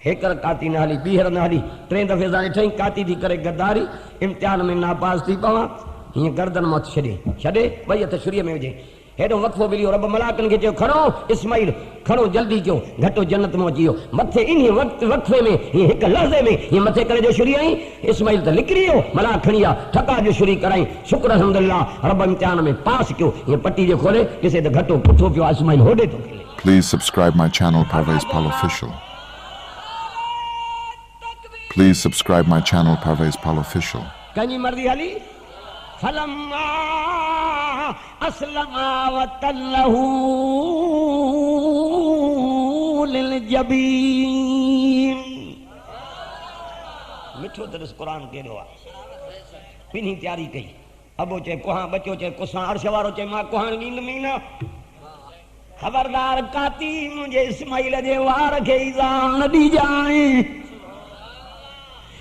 Hacker काती न हली बीहर न हली 3 दफ़े जाने ठई काती थी करे गद्दारी इम्तिहान में नापास थी पवा हिय गर्दन मत छॾे वई हथ छुरीअ में विझे हेॾो वक़फ़ो मिलियो रब मलाकनि खे चयो खणो इस्माइल खणो जल्दी कयो घटो जन्नत में अची वियो मथे इन वक़फ़े में हीअं हिकु लहज़े में हीअं मथे करे जो छुरी आई इस्माइल त निकिरी वियो मलाक खणी विया ठका जो छुरी कराई शुक्र अल्हम्दुलिल्लाह रब इम्तिहान में पास कयो हीअं पट्टी जो खोले ॾिसे त घटो पुठो पियो इस्माइल होॾे थो खेले। Please subscribe my channel Parvez Pal Official. Please subscribe my channel Parvez Pal Official. कंजी मर्जी हली फलम्मा अस्लमा वतल्लहू लिलजबीन मिठो तरस कुरान केड़ो आ पिनी तैयारी कई अबो चे कोहा बच्चो चे कुसा अर्श वारो चे मां कोहा नींद में ना खबरदार काती मुझे इस्माइल जे वार के इल्जाम न दी जाए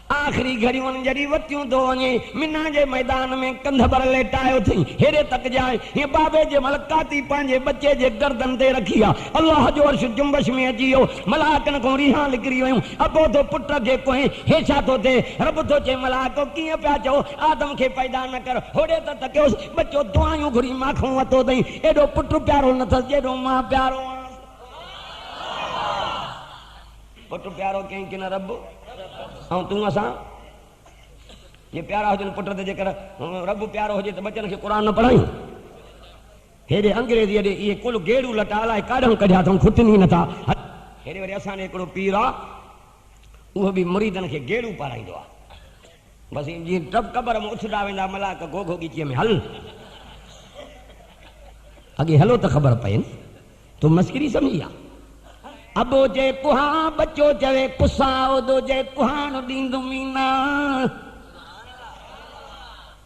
आखिरी घड़ियों जड़ी वतियों तो वने मिना जे मैदान में कंध पर लेटायो थी हेरे तक जाए ये बाबे जे मलकाती पांजे बच्चे जे गर्दन ते रखिया अल्लाह जो अर्श जुंबश में अजियो मलाकन को रिहा निकरी वयूं अबो तो पुट के कोई हेछा तो थे रब तो चे मलाको किए प्या चो आदम के पैदा न कर होड़े त तक्यो बच्चो दुआयूं घुरी माखो वतो दई एडो पुट प्यारो न थ जेडो मां प्यारो पुट प्यारो कहीं कि न रब तू असा ये प्यारा हुजन पुट ते जेकर रब प्यारो हुजे त बचन के कुरान न पढ़ाई हेडे अंग्रेजी हेडे ये कुल गेड़ू लटाला काढम कढिया त खुटनी नथा हेडे वरी असा ने एकड़ो पीर आ वो भी मुरीदन के गेड़ू पढ़ाईंदो आ बस जी टब कबर में उछड़ा वेंदा मलाक गोगो गीची में हल अगे हलो त खबर पई तो मस्करी समझिया अबो जे कुहा बच्चो चवे कुसा ओदो जे कुहान दींदु मीना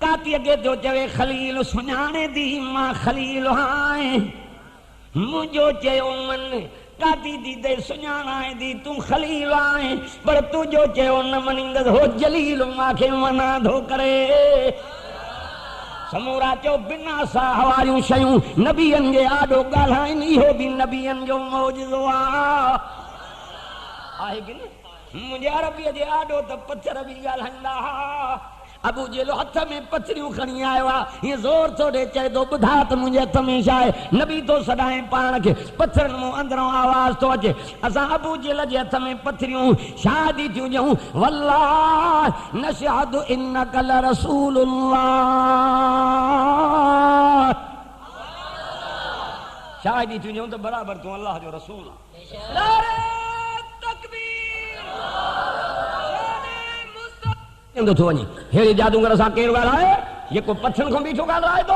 काती अगे तो चवे खलील सुञाणे दी मां खलील हाय मुझो चयो मन काती दी दे सुञाणाए दी तू खलील आए पर तू जो चयो न मनिंदस हो जलील माखे मना धो करे समूरा चो बिना सा हवारियूं शयूं नबियन जे आडो गालाइन इहो भी नबियन जो मौजूदो आहे कि न मुझे अरबी जे आडो त पत्थर भी गालाइंदा अबू जेलो हथ में पथरियूं खणी आयो आ ये जोर तो दे चए तो बुधा त मुझे हथ में शाय नबी तो सदाए पाण के पत्थरन मो अंदरों आवाज तो अचे असा अबू जेल जे हथ में पथरियूं शादी थियूं जऊं वल्लाह नशहदु इन्नक लरसूलुल्लाह शादी थियूं जऊं तो बराबर तू अल्लाह जो रसूल नारे तो वनी हेड़ी जादूगर सा केर गालाए ये को पत्थर को बीठो गालाए तो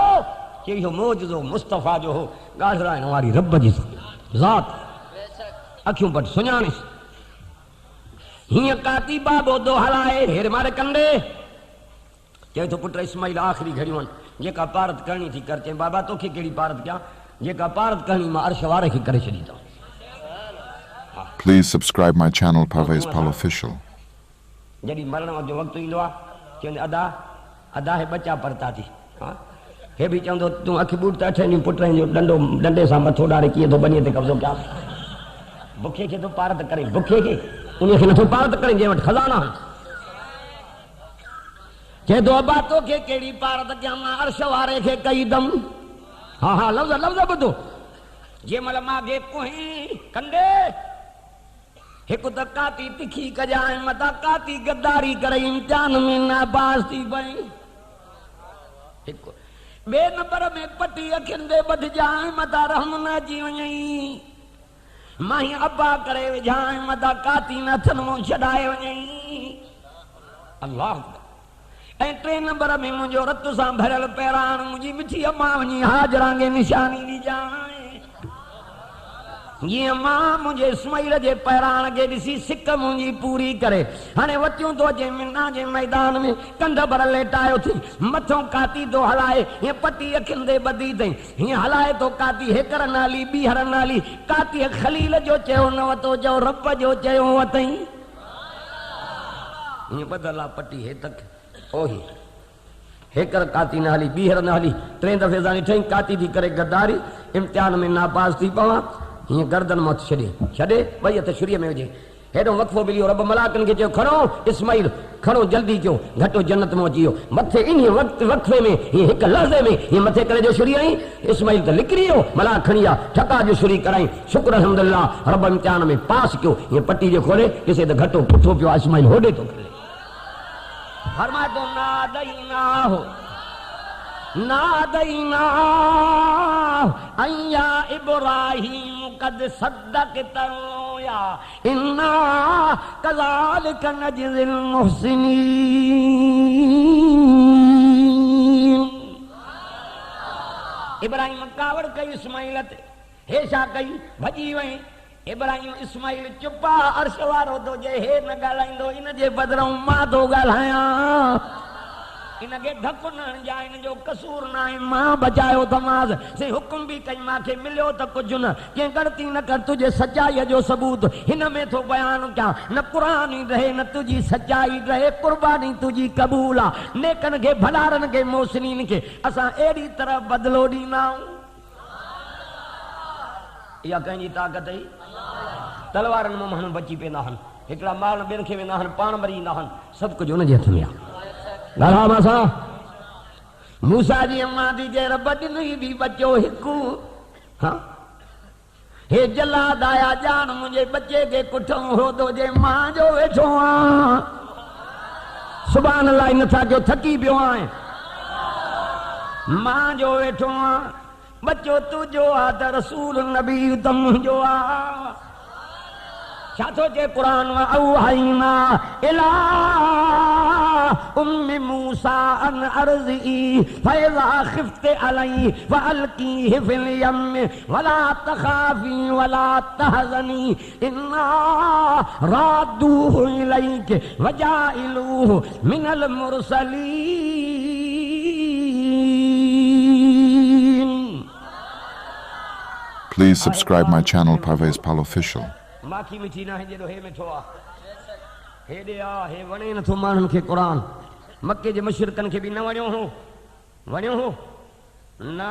के यो मौजूदो मुस्तफा जो हो गाढ़राइन वारी रब जी जात अखियों पर सुञानिस हिय काती बाबो दो हलाए हेर मारे कंदे के तो पुत्र इस्माइल आखिरी घड़ियों जेका पारत करनी थी करते बाबा तो के केड़ी पारत क्या जेका पारत करनी मां अर्श वारे के करे छडी तो Please subscribe my channel Parvez Pal Official. जड़ी मरण जो वक्त इंदो आ चंद अदा अदा है बच्चा पड़ता थी हां हे भी चंदो तू अख बूट त अठनी पुटरे जो डंडो डंडे सा मथो डारे किए तो बनी ते कब्जो क्या भुखे के तो पारत करे भुखे के उन्हें के न तो पारत करे जे वट खजाना के दो बातों के केड़ी पारत क्या मां अर्श वारे के कई दम हां हां लफ्ज बदो जे मल मागे कोही कंदे एक तो काती तिखी कजाए मता काती गद्दारी करे इम्तिहान में नापास थी भई एक बे नंबर में पटी अखिन दे बध जाए मता रहम ना जी वई माही अब्बा करे जाए मता काती न थन मो छडाए वई अल्लाह ए 3 नंबर में मुझो रत सा भरल पैरान मुजी मिठी अम्मा वनी हाजरा के निशानी दी जाए ये मां मुझे इस्माइल जे पैरान के दिसी सिक मुंजी पूरी करे हने वतियों तो जे मिना जे मैदान में कंध पर लेटायो थी मथों काती तो हलाए ये पटी अखिन दे बदी थई ये हलाए तो काती हेकर नाली बीहर नाली काती खलील जो चयो न वतो जो रब जो चयो वतई ये बदला पटी हे तक ओही हेकर काती नाली बीहर नाली 3 दफे जानी ठई काती दी करे गद्दारी इम्तिहान में नापास थी पवा हिय गर्दन मत छॾे वई हथ छुरीअ में विझे हेॾो वक़फ़ो मिलियो रब मलाकनि खे चयो खणो इस्माइल खणो जल्दी कयो घटो जन्नत में अची वियो मथे इन वक़्फ़े में हीअं हिकु लहज़े में हीअं मथे करे जो छुरी आई इस्माइल त लिकिरी वियो मलाक खणी आ ठका जो छुरी कराई शुक्र अल्हम्दुलिल्लाह रब इम्तिहान में पास कयो हीअं पटी जो खोले ॾिसे त घटो पुठो पियो इस्माइल होॾे थो करे फरमाए थो नादईना हो नादईना अय्या इब्राहीम कद सद्दक़ता या इन्ना कज़ालिका नजज़िल मुहसिनीन इब्राहिम कावड़ कई इस्माइल ते हे छा कई भॼी वई इब्राहिम इस्माइल चुपा अर्श वारो तो जे हे न ॻाल्हाईंदो इन जे बदिरां मां थो ॻाल्हायां इनखे धकु न हणजां इन जो कसूर न आहे मां बचायो थमांसि से हुकुम बि कई मूंखे मिलियो त कुझु न कंहिं ग़लती न कर तुंहिंजे सचाईअ जो सबूत हिन में थो बयानु कयां न क़ुरान ई रहे न तुंहिंजी सचाई रहे कुर्बानी तुंहिंजी क़बूल आहे नेकनि खे भलारनि खे मोहसिनीन खे असां अहिड़ी तरह बदिलो ॾींदा आहियूं इहा कंहिंजी ताक़त ई तलवारनि मां माण्हू बची पवंदा आहिनि हिकिड़ा माल ॿियनि खे वेंदा आहिनि पाण मरी ईंदा आहिनि सभु कुझु हुनजे हथ में आहे ॻाल्हायो मां मूसा जी अम्मा थी चए रब ॾिनई बि बचो हिकु हा हे जलाद आया ॼाण मुंहिंजे बचे खे कुठो हो थो जे मां जो वेठो आहियां सुभाणे अलाह नथा कयो थकी पियो आहियां मां जो वेठो आहियां बच्चो तुंहिंजो आहे त रसूल नबी त मुंहिंजो आहे छा थो चए क़ुरान में औहाइना इला उम्मी मूसा अन अर्ज़ी फइज़ा ख़िफ़्ति अलैहि फअल्क़ीहि फ़िल यम्मि वला तख़ाफ़ी वला तहज़नी इन्ना रादूहु इलैकि वजाइलूहु मिनल Mursaleen Please subscribe my channel Parvez Pal Official. माखी मिठी ना है जेॾो हे मिठो आहे हेॾे आ हे वणे नथो माण्हुनि खे क़ुरान मके जे मुशरिकनि खे बि न वणियो हो न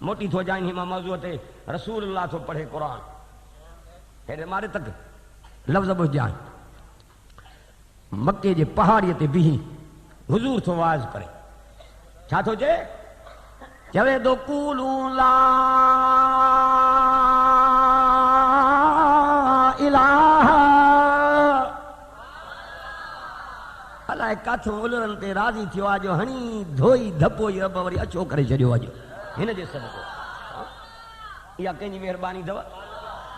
मोटी थो जाइन मां मौज़ूअ ते रसूलुल्लाह थो पढ़े क़ुरान हेॾे मारे तक लफ़्ज़ ॿुधाए मके जे पहाड़ीअ ते बीही हुज़ूर थो वाज़ करे छा थो चए चवे थो कूलू ला अलाए काथों उलरनि ते राज़ी थियो आहे जो हणी धोई धपो ई रब वरी अछो करे छॾियो अॼु हिन जे सदको इहा कंहिंजी महिरबानी अथव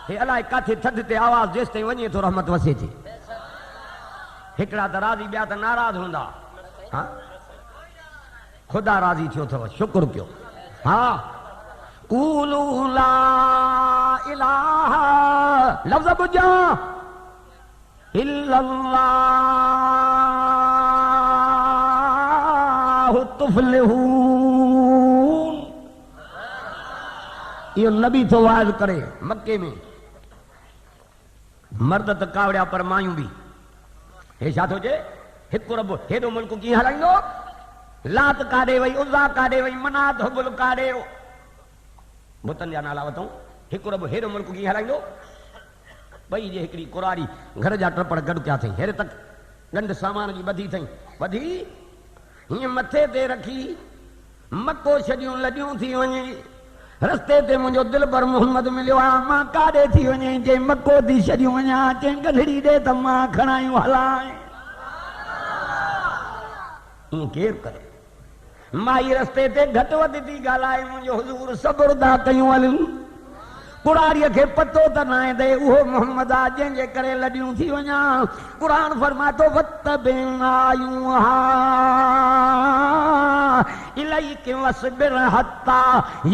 हे अलाए काथे थधि ते आवाज़ जेसि ताईं वञे थो रहमत वसे थी हिकिड़ा त राज़ी ॿिया त नाराज़ हूंदा हा ख़ुदा राज़ी थियो अथव शुक्र कयो हा कूलू ला इलाहा लफ़्ज़ ॿुधा इल्लल्लाहु तुफ़्लिहून इहो नबी थो वाज़ करे मके में मर्द त कावड़िया पर मायूं बि हे छा थो चए हिकु रब हेॾो मुल्क कीअं हलाईंदो लात काॾे वई उज़ा काॾे वई मनात हुबुल काॾे बुतनि जा नाला वठूं हिकु रब हेॾो मुल्क कीअं हलाईंदो ॿई जे हिकिड़ी कुरारी घर जा टपड़ गॾु कया अथई हेॾे तक ॻंढ सामान जी ॿधी अथई ॿधी हीअं मथे ते रखी मको छॾियूं लॾियूं थी वञे रस्ते ते मुंहिंजो दिलबर मोहम्मद मिलियो आहे मां काॾे थी वञे जे मको थी छॾियूं वञा चई गंढड़ी ॾे त मां खणायूं हलाए ईअं केरु करे माई रस्ते ते घटि वधि थी ॻाल्हाए मुंहिंजो हुज़ूर सब्र था कयूं हलूं कुरारीअ खे पतो त न आहे त उहो मोहम्मद आहे जंहिंजे करे लॾियूं थी वञा क़ुरान फरमाए थो इलैका वस्बिर हत्ता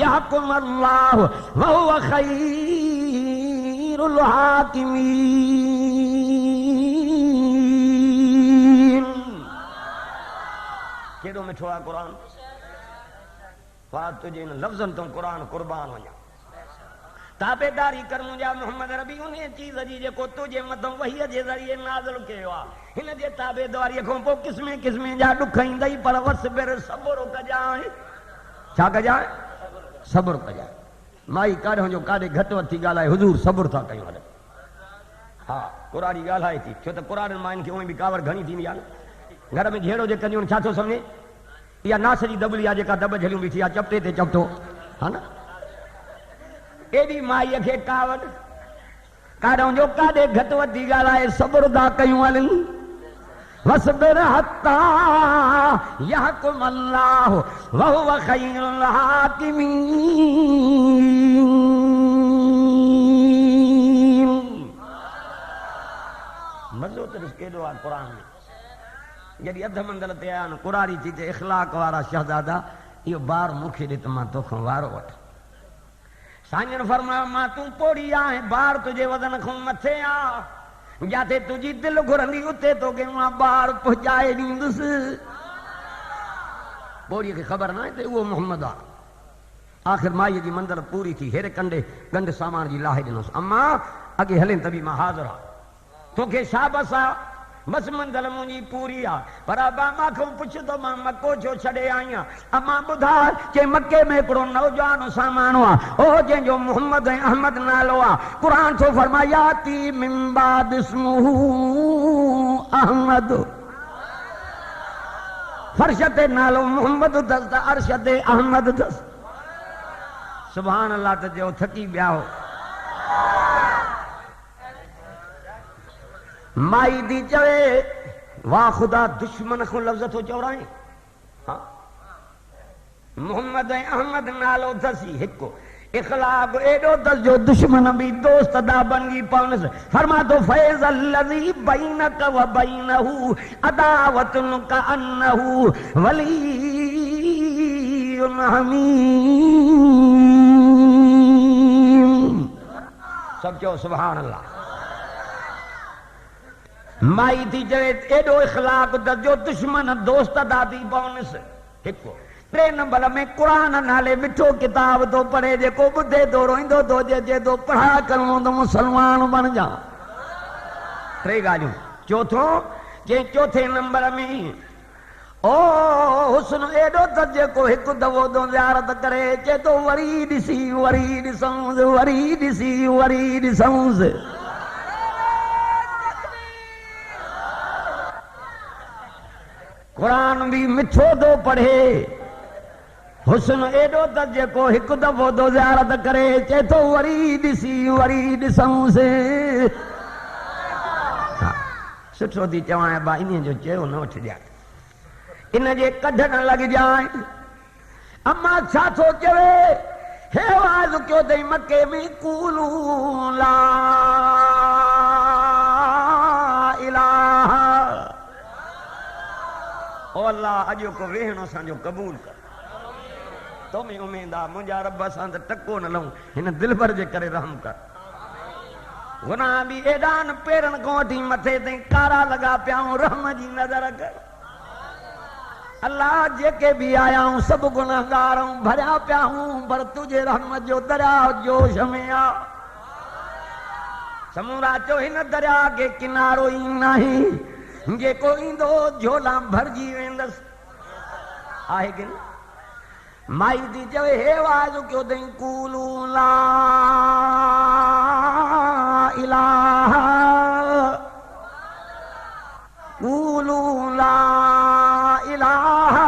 यहकुम अल्लाहु व हुव खैरुल हाकिमीन केॾो मिठो आहे क़ुरान तुंहिंजे इन लफ़्ज़नि तूं क़ुरान क़ुर्बान वञा ताबेदारी कर मुंहिंजा मोहम्मद रबी उन चीज़ जी जेको तुंहिंजे मथां वहीअ जे ज़रिए नाज़िल कयो आहे हिन जे ताबेदारीअ खां पोइ क़िस्मे क़िस्मे जा ॾुख ईंदई पर वसबिर सब्र कजांइ छा कजांइ सब्र कजांइ माई काॾे जो काॾे घटि वधि थी ॻाल्हाए हुज़ूर सब्र था कयूं हले हाँ कुरारी ॻाल्हाए थी छो त कुरान माइन खे उहे बि कावड़ घणी थींदी आहे न घर में झेड़ो जे कंदियूं छा थो सम्झे इहा नास जी दबली आहे जेका दब झलियूं बीठी आहे चपटे ते चपटो हा न एॾी माईअ खे कावड़ काॾों जो काॾे घटि वधी ॻाल्हाए सब्र था कयूं हलनि वसबिर हत्ता यहकुम अल्लाह वहुव खैरुल हाकिमीन मज़ो त ॾिस केॾो आहे क़ुर में जॾहिं अध मंदर ते आया आहिनि कुरारी थी चए इख़लाक़ वारा शहज़ादा इहो ॿार मूंखे ॾे त मां तोखां वारो वठ साईं फरमायो मां तूं पोड़ी आहे ॿार तुंहिंजे वज़न खां मथे आहे जिते तुंहिंजी दिलि घुरंदी उते तोखे मां ॿार पहुचाए ॾींदुसि पोड़ीअ खे ख़बर न आहे त उहो मोहम्मद आहे आख़िर माईअ जी मंदर पूरी थी हेरे कंडे गंढ सामान जी लाहे ॾिनोसि अम्मा अॻे हले त बि मां हाज़िर आहे तोखे छा बस आहे बस मंदर मुंहिंजी पूरी आहे पर अबा मां खां पुछंदो मां मको छो छॾे आई आहियां अम्मा ॿुधाए के मके में हिकिड़ो नौजवान सामानो आहे ओ जंहिंजो मोहम्मद ऐं अहमद नालो आहे क़ुरान थो फरमायाती मिन बाद इस्मुहु अहमद फर्श ते नालो मोहम्मद अथसि त अर्श ते अहमद अथसि सुभान अल्लाह त जो थकी विया हो माई दी चवे वाह ख़ुदा दुश्मन को लफ़्ज़ थो चवराए हाँ मोहम्मद ऐं अहमद नालो अथसि हिकु इख़लाक़ एॾो अथसि जो दुश्मन बि दोस्त दा बणिजी पवनसि फरमा तो फैज़ अल्लज़ी बैनक व बैनहु अदावतुन कअन्नहु वलियुन हमीम सब चओ सुभान अल्लाह माई थी चवे एॾो इख़लाक़ अथसि जो दुश्मन दोस्त दा थी पवनसि हिकु टे नंबर में क़ुरान नाले मिठो किताब तो पढ़े जेको ॿुधे थो रोईंदो थो जे तो पढ़ा करणो त मुसलमान बणिजा टे ॻाल्हियूं चौथो जे चौथे नंबर में ओ हुस्न एॾो अथसि जेको हिकु दफ़ो तो ज़ियारत करे चए थो वरी ॾिसी वरी ॾिसूंसि वरी ॾिसी वरी ॾिसूंसि कुरान भी मिठो तो पढ़े हुस्न एॾो अथसि जेको हिकु दफ़ो तो ज़ियारत करे चए थो वरी ॾिसी वरी ॾिसूंसि सुठो थी चवां बा इन जो चयो न वठिजांइ इन जे कढण लॻजांइ अम्मा छा थो चवे हे आवाज़ कयो अथई मके में कूलू ला इलाहा ओ अल्लाह अॼु को वेहणो असांजो क़बूल कर तो में उमेद आहे मुंहिंजा रब असां त टको न लहूं हिन दिलबर जे करे रहम कर गुनाह बि एॾा न पेरनि खां वठी मथे ताईं कारा लॻा पिया आहियूं रहम जी नज़र कर अल्लाह जेके बि आया आहियूं सभु गुनाहगार आहियूं भरिया पिया आहियूं पर तुंहिंजे रहम जो दरिया जोश में आहे समूरा चओ हिन दरिया खे किनारो ई नाही जेको ईंदो झोला भरिजी वेंदसि आहे की न माई थी चवे हे आवाज़ कयो अथई कूलू ला इलाहा कूलू ला इलाहा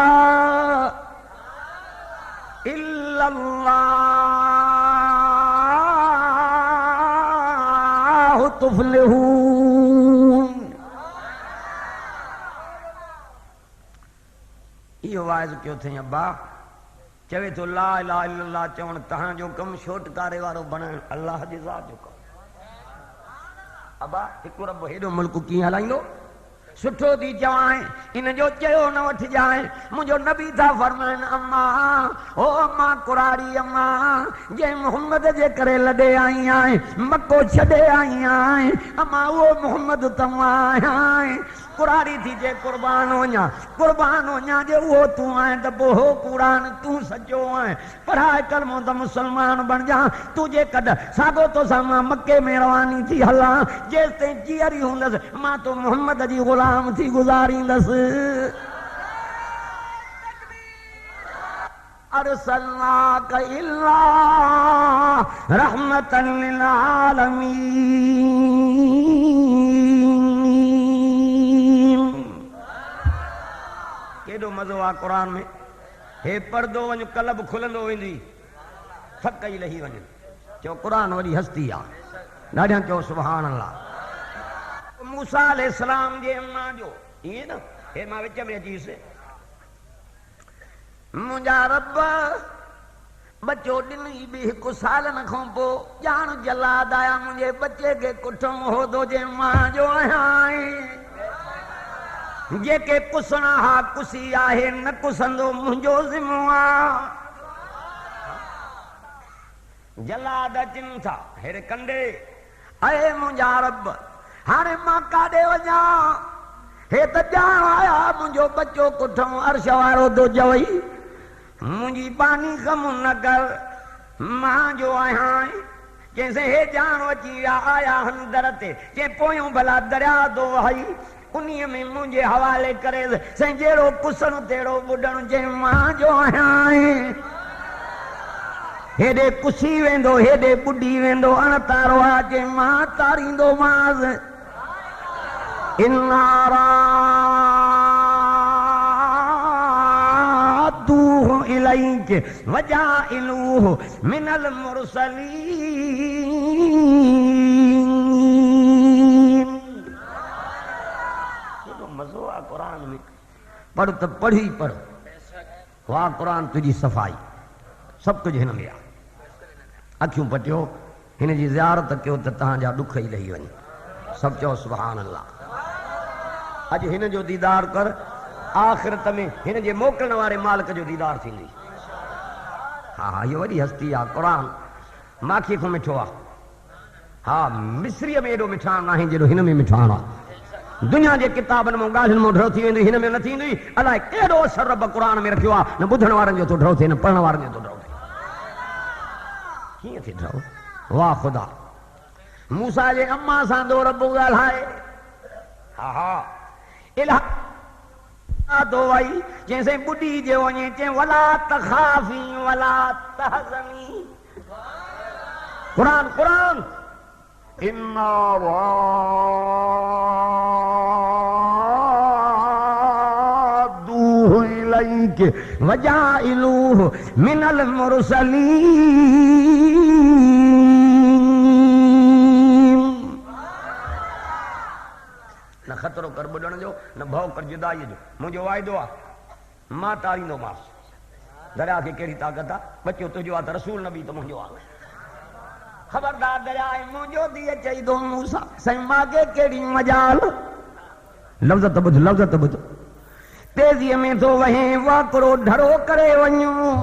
इल्लल्लाह तुफ्लिहून इहो आवाज़ कयो अथई अब्बा चवे तो ला इलाहा इल्लल्लाह चवण तव्हांजो कमु छोटकारे वारो बणाइण अल्लाह जी ज़ात जो कमु अबा हिकु रब हेॾो मुल्क कीअं हलाईंदो सुठो थी चवां इन जो चयो न वठिजांइ मुंहिंजो नबी था फरमाइनि अम्मा ओ अम्मा कुरारी अम्मा जंहिं मोहम्मद जे करे लॾे आई आहीं मको छॾे आई आहीं अम्मा उहो मोहम्मद तव्हां आहीं कुरारी थी जे कुर्बान वञा जे उहो तूं आहीं त पोइ हो क़ुरान तूं सचो आहीं पढ़ाए कलमो त मुसलमान बणिजा तुंहिंजे कॾ साॻो तोसां मां मके में रवानी थी हलां जेसि ताईं जीअरी हूंदसि मां तो मोहम्मद जी गुलाम थी गुज़ारींदसि अरसलनाक इल्ला रहमतन लिल आलमीन। केॾो मज़ो आहे क़ुर में। हे पर्दो वञ कल्ब खुलंदो वेंदी, थक ई लही वञे। चओ क़ुर वॾी हस्ती आहे। ॾाढा चओ सुभान अल्लाह। मूसा अलैहिस्सलाम जे अम्मा जो ईअं न, हे मां विच में अचीसि, मुंहिंजा रब बचो ॾिनई बि 1 सालनि खां पोइ ॼाण जलाद आया मुंहिंजे बचे खे कुठो होदो जे मां जो आहियां। जेके कुसणा हा कुसी आहे, न कुसंदो मुंहिंजो ज़िम्मो आहे। जलाद अचनि था हेड़े कंडे, अरे मुंहिंजा रब हाणे मां काॾे वञा? हे त ॼाण आया मुंहिंजो बचो कुठो अर्श वारो थो चवई, मुंहिंजी बानी कम न कर, मां जो आहियां। चइसि हे ॼाण अची विया आया हंदर ते, चई पोयूं भला दरिया थो वही, उन्हीअ में मुंहिंजे हवाले करे साईं जहिड़ो कुसणु तहिड़ो ॿुॾणु, चई मां जो आहियां। हेॾे कुसी वेंदो, हेॾे ॿुॾी वेंदो, अणतारो आहे, चई मां तारींदो मांसि। इन्नारादूहु इलैक वजाइलूहु मिनल मुरसलीन। केॾो मज़ो आहे क़ुर में। पढ़ त पढ़ी पढ़, वाह क़ुर तुंहिंजी सफ़ाई, सभु कुझु हिन में आहे। अखियूं पटियो, हिन जी ज़ियारत कयो त तव्हांजा ॾुख ई लही वञे। सभु चओ सुभान अल्लाह। अॼु हिन जो दीदार कर, आख़िरत में हिन जे मोकिलण वारे मालिक जो दीदार थींदी। हा हा, इहो वॾी हस्ती आहे। क़ुर माखी खां मिठो आहे। हा, मिस्रीअ में एॾो मिठाण न आहे जेॾो हिन में मिठाण आहे। दुनिया जे किताबनि मां ॻाल्हियुनि मां ड्रो थी वेंदी, हिन में न थींदी। अलाए केॾो असर रब क़ुर में रखियो आहे। न ॿुधण वारनि जो थो ड्रो थिए, न पढ़ण वारनि जो थो ड्रो थिए। कीअं थी ड्रो? वाह ख़ुदा। मूसा जे अम्मा सां दो रब ॻाल्हाए। हा हा, इलाह तो वई, जैसे ॿुॾी जे वञे, चई वला तख़ाफ़ी वला तहज़नी। क़ुर क़ुर इन्ना रादूहु इलैक वजाइलूहु मिनल मुरसलीन। न ख़तरो कर ॿुॾण जो, न भउ कर जुदाईअ जो। मुंहिंजो वाइदो आहे, मां तारींदोमांसि। दरिया खे कहिड़ी ताक़त आहे? बचियो तुंहिंजो आहे त रसूल नबी त मुंहिंजो आहे। ख़बरदार दरिया आहे मुंहिंजो धीअ चई थो मूसा, साईं मांखे कहिड़ी मजाल। लफ़्ज़ त ॿुध, लफ़्ज़ त ॿुध। तेज़ीअ में थो वहे, वाकिरो ढरो करे वञूं।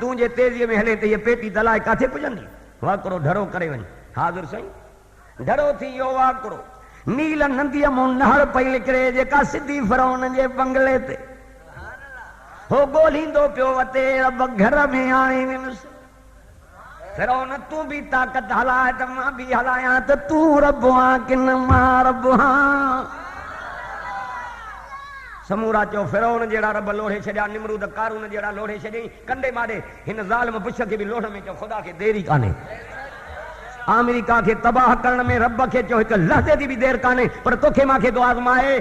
तूं जे तेज़ीअ में हले त हीअ पेटी तलाए किथे पुॼंदी? वाकिरो ढरो करे वञ। हाज़िर साईं, ढरो थी वियो वाकिरो। नील नदीअ मां नहर पई निकिरे, जेका सिधी फ़िरौन जे बंगले ते। हो ॻोल्हींदो पियो वते, रब घर में आणे वियुसि। फ़िरौन तूं बि ताक़त हलाए त मां बि हलायां, त तूं रब आं कि न मां रब आं? समूरा चओ फ़िरौन जहिड़ा रब लोढ़े छॾिया, निमरूद कारून जहिड़ा लोढ़े छॾियईं। कंडे माॾे हिन ज़ालिम पुछ खे बि लोढ़ में चओ ख़ुदा खे देरी कान्हे। अमेरिका खे तबाह करण में रब खे चओ हिकु लहज़े जी बि देरि कान्हे, पर तोखे मूंखे तो आज़माए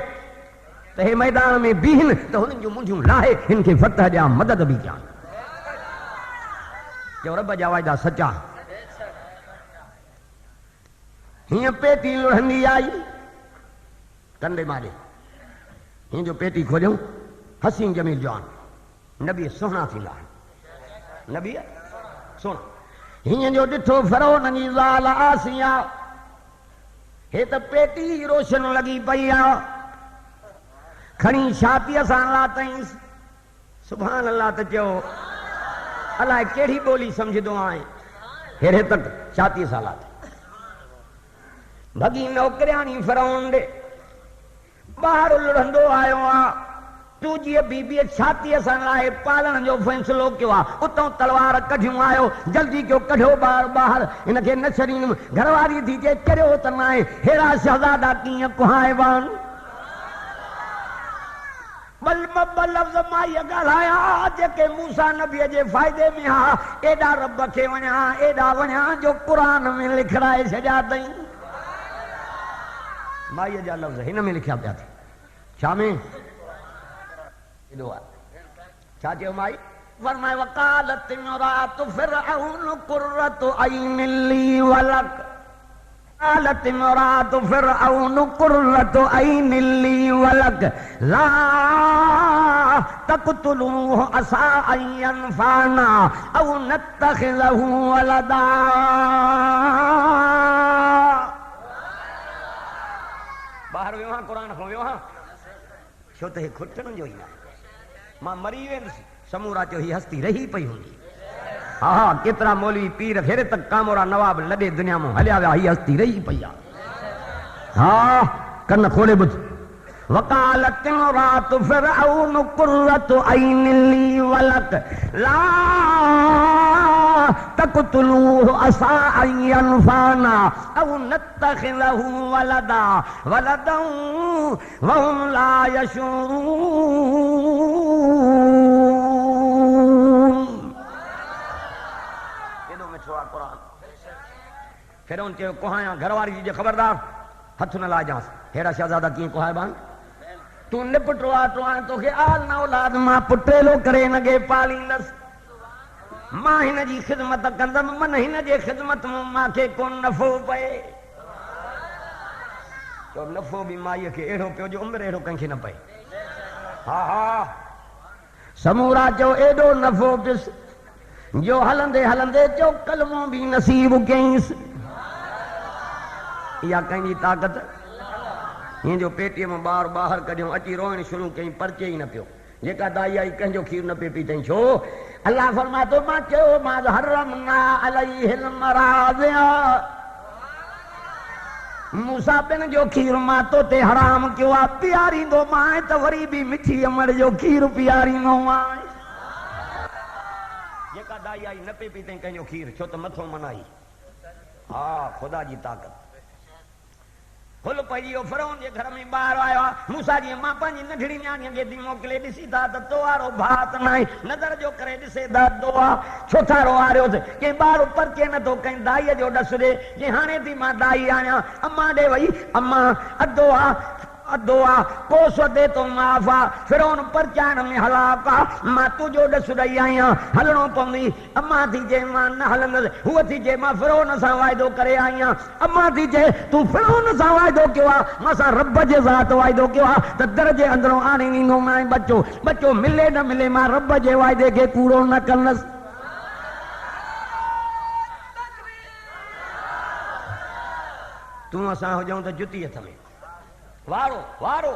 त हे मैदान में बीहनि, त हुननि जूं मुंडियूं लाहे हिन खे फतह ॾियां, मदद बि कयां। चओ रब जा वाइदा सचा। हीअं पेटी लुढ़ंदी आई कंडे माॾे। हीअं जो पेटी खोलियूं, हसीन जमील जवान नबी सुहिणा थींदा। नबी सुहिणा। हीअं जो ॾिठो फ़िरौन जी ज़ाल आसिया, हे त पेटी रोशन लॻी पई आहे। खणी छातीअ सां लाथईंसि। सुभान अल्लाह त चयो, अलाए कहिड़ी ॿोली सम्झंदो आहे। हेड़े तक छातीअ सां लाथई। भॻी नौकरियाणी फ़िरौन ॾे ॿाहिरि लुढ़ंदो आयो आहे। तूं जीअं बीबीअ छातीअ सां लाहे पालण जो फ़ैसिलो कयो आहे, उतां तलवार कढियूं आयो, जल्दी कयो कढियो ॿार ॿाहिरि, हिनखे न छॾींदुमि। घरवारी थी चए चरियो त न आहे, हेड़ा शहज़ादा कीअं कुहाइबान। बल लफ़्ज़ मां ये ॻाल्हाया जेके मूसा नबीअ जे फ़ाइदे में हा एॾा रब खे वञा एॾा वञा जो क़ुरान में लिखराए छॾिया अथई माईअ जा लफ़्ज़ हिन में लिखिया पिया थी छा में एॾो आहे छा चयो माई फरमाए वकालत इमरातु फिरऔन कुर्रतु ऐन ली वलक قالت امرأة فرعون قرة عين لي ولك لا تقتلوه عسى أن ينفعنا أو نتخذه ولدا बाहर वियो हां क़ुरान खो वियो हां छो त हे खुटण जो ई आहे मां मरी वेंदुसि समूरा चयो ही हस्ती रही पई हूंदी हा हा केतिरा मौलवी पीर फेरे तक कामोरा नवाब लॾे दुनिया में हलिया विया ही हस्ती रही पई आहे हा कन खोले ॿुध वकालत इमरातु फिरऔन कुर्रतु ऐन ली वलक ला तक़तुलूहु असा अन यनफाना औ नत्तखिज़हु वलदा वलदन वहुम ला यशऊरून फिरौन चयो कोहाया घरवारी जी खबरदार हथ न लाजांसि हेड़ा शहजादा कीअं कोहाए बान तूं निपटो आहे तोखे आल न औलाद मां पुटेलो करे हिनखे पालींदसि मां हिन जी ख़िदमत कंदमि मन हिन जे ख़िदमत में मूंखे कोन नफ़ो पए चयो नफ़ो बि माईअ खे अहिड़ो पियो जो उमिरि अहिड़ो कंहिंखे न पए हा हा समूरा चयो एॾो नफ़ो पियुसि जो हलंदे हलंदे चयो कलमो बि नसीब कयईंसि इहा कंहिंजी ताक़त हीअं जो पेटीअ में ॿार ॿाहिरि कढियो अची रोइण शुरू कई परचे ई न पियो जेका दाई आई कंहिंजो खीर न पियो पी अथई छो अलाह फरमाए थो मां चयो मां हरमना अलैहिल मराज़िअ मूसा पिन जो खीर मां तो ते हराम कयो आहे पीआरींदो मां त वरी बि मिठी अमड़ जो खीर पीआरींदो मां जेका दाई आई न पियो पी अथई कंहिंजो खीर छो त मथो मनाई हा ख़ुदा जी ताक़त फुल पई वियो फिरौन जे घर में ॿार आयो आहे मूसा जी मां पंहिंजी नंढड़ी न्याणीअ खे थी मोकिले ॾिसी था त तो वारो भात न आहे नज़र जो करे ॾिसे था तो आहे छो था रोआरियोसि कंहिं ॿार परचे नथो कंहिं दाईअ जो ॾस ॾे जे हाणे थी मां दाई आहियां अम्मा ॾे वई अम्मा अधो आहे अधो आहे कोस दे तो माफ़ आहे फिरौन परचाइण में हलाक आहे मां तुंहिंजो ॾस ॾेई आहियां हलणो पवंदी अम्मा थी चए मां न हलंदसि हूअ थी चए मां फिरौन सां वाइदो करे आई आहियां अम्मा थी चए तूं फिरौन सां वाइदो कयो आहे मां सां रब जे ज़ात वाइदो कयो आहे त दर जे अंदरों आणे ॾींदोमांइ बचो मिले न मिले मां रब जे वाइदे खे पूरो न कंदसि तूं असां हुजऊं त जुती हथ में वारो वारो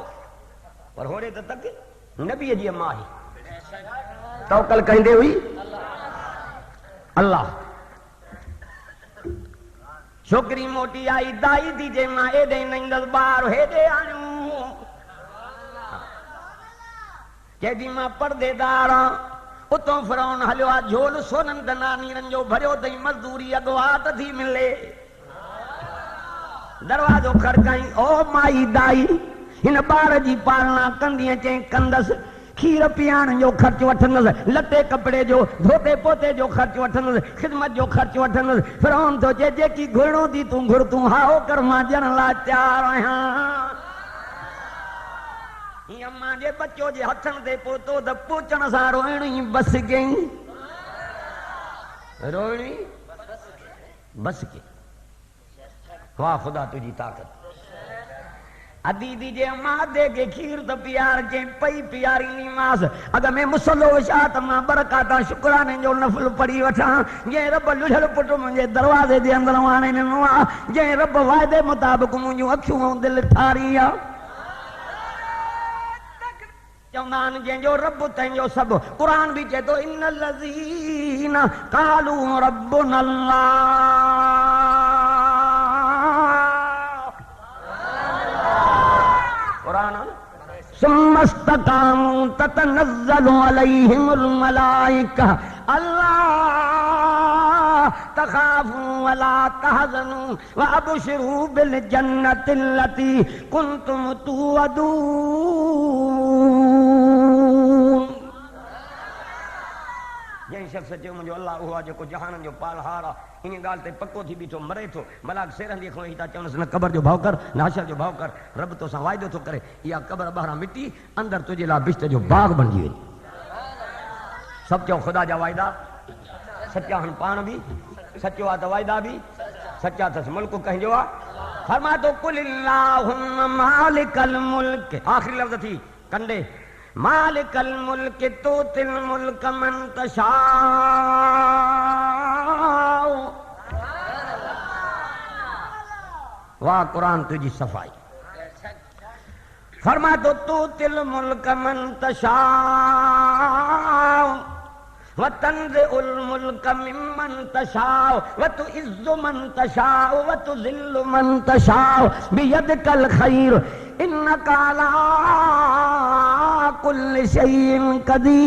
पर होरे त तक नबीअ जी अम्मा आई तवकल कंदे हुई अल्लाह छोकिरी मोटी आई दाई थी जे मां एॾे नंढल ॿार हेॾे आयूं चएथी मां परदेदार आं उतो फिरौन हलियो आहे झोल सोननि दनानीरनि जो भरियो अथई मज़दूरी अॻुवाट थी मिले दरवाजो खड़काई ओ माई दाई हिन ॿार जी पालना कंदीअ चई कंदसि खीर पीआरण जो ख़र्च वठंदसि लटे कपिड़े जो धोते पोते जो ख़र्च वठंदसि ख़िदमत जो ख़र्च वठंदसि फिरौन थो चए जेकी घुरणो थी तूं घुर तूं हाओ कर मां ॾियण लाइ तयारु आहियां हीअं मां जे बचो जे हथनि ते पहुतो त पहुचण सां रोइण ई बस कई रोइण ई बस कई वाह खुदा तुझी ताकत अदीदी जे मादे के खीर त पियार के पई पियारी मास अग में मुसलो विछा त मां बरकाता शुक्राने जो नफल पढ़ी वठा जे रब लुझल पुट मुंहिंजे दरवाजे जे अंदर आणे ॾिनो आहे जे रब वाइदे मुताबिक़ मुंहिंजूं अखियूं ऐं दिलि ठारी आहे चवंदा आहिनि जंहिंजो रब तंहिंजो सभु क़ुरान बि चए थो इन लज़ीन क़ालू रब्बुना अल्लाह सुम्मस्तकामू ततनज़्ज़लु अलैहिमुल मलाइका अल्लाह तखाफू वला तहज़नू व अबशिरू बिल जन्नतिल लती कुंतुम तुअदून कंहिं शख़्स चयो मुंहिंजो अलाह उहो आहे जेको जहाननि जो पालहार आहे इन ॻाल्हि ते पको थी बीठो मरे थो मलाक सेरंदी खणी था चवनिसि न क़बर जो भाउ कर न हशर जो भाउ कर रब तोसां वाइदो थो करे इहा क़बर ॿाहिरां मिटी अंदरि तुंहिंजे लाइ बिश्त जो बाग़ बणिजी वञे सभु चओ ख़ुदा जा वाइदा सचा आहिनि पाण बि सचो आहे त वाइदा बि सचा अथसि मुल्क कंहिंजो आहे फरमा तो कुल अल्लाहुम्मा मालिकल मुल्क आखिरी लफ़्ज़ थी कंडे मालिकल मुल्क तूतिल मुल्क मन तशाउ वाह कुरान तुझी सफाई फरमा तो तूतिल मुल्क मन तशाउ वतंज़िउल मुल्क मिम्मन तशाउ वतुइज़्ज़ु मन तशाउ वतुज़िल्लु मन तशाउ बियदिकल खैर इन्नका अला कुल्लि शैइन क़दीर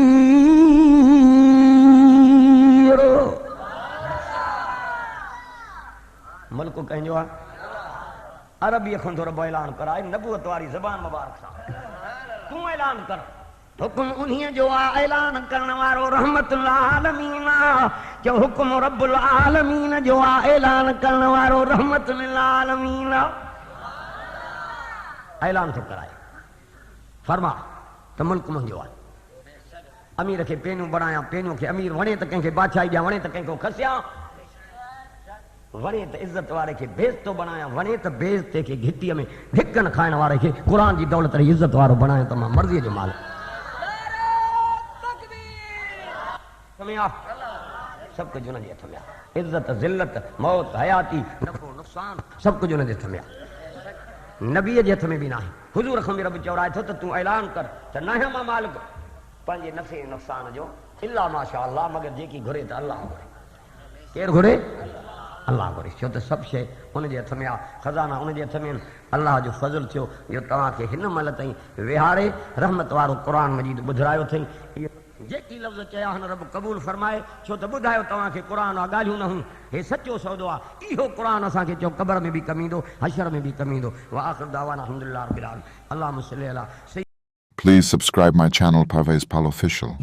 मुल्क कंहिंजो आहे अरबीअ खां थोरो ऐलान कराए नबूवत वारी ज़बान मुबारक सां तूं ऐलान कर हुकुम उन्हीअ जो आहे ऐलान करण वारो रहमतुल आलमीन जो हुकुम रब्बुल आलमीन जो आहे ऐलान करण वारो रहमतुल आलमीन ऐलान थो कराए फरमा त मुल्क मुंहिंजो आहे अमीर खे पेनूं बणायां पेनूं खे अमीर वणे त कंहिंखे बादशाही ॾियां वणे त कंहिंखो खसियां वणे त इज़त वारे खे बेइज़्ज़तो बणायां वणे त बेइज़्ज़ते खे घिटीअ में धिकन खाइण वारे खे क़ुर जी दौलत री इज़त वारो बणायां त मां मर्ज़ीअ जो मालिक सब कुछ उनजे हथ में आहे इज़त ज़िल्लत मौत हयाती नफ़ो नुक़सान सब कुछ उनजे हथ में आहे नबीअ जे हथ में बि न आहे हुज़ूर खां बि रब चवराए थो त तूं ऐलान कर त न आहियां मां मालिक पंहिंजे नफ़े नुक़सान जो इल्ला माशा अल्लाह मगर जेकी घुरे त अल्लाह घुरे केरु घुरे अल्लाह घुरे छो त सभु शइ उनजे हथ में आहे खज़ाना उनजे हथ में अल्लाह जो फज़ल थियो जो तव्हांखे हिन महिल ताईं विहारे रहमत वारो क़ुर मजीद ॿुधायो अथई जेकी लफ़्ज़ चया आहिनि रब क़बूल फरमाए छो त ॿुधायो तव्हांखे क़ुर आहे ॻाल्हियूं न हुयूं हे सचो सौदो आहे इहो क़ुर असांखे चयो क़बर में बि कमु ईंदो हशर में बि कमु ईंदो व आख़िर दावाना अल्हम्दुलिल्लाह रब्बिल आलमीन अल्लाहुम्मा सल्लि अला Please subscribe my channel Parvez Pal Official.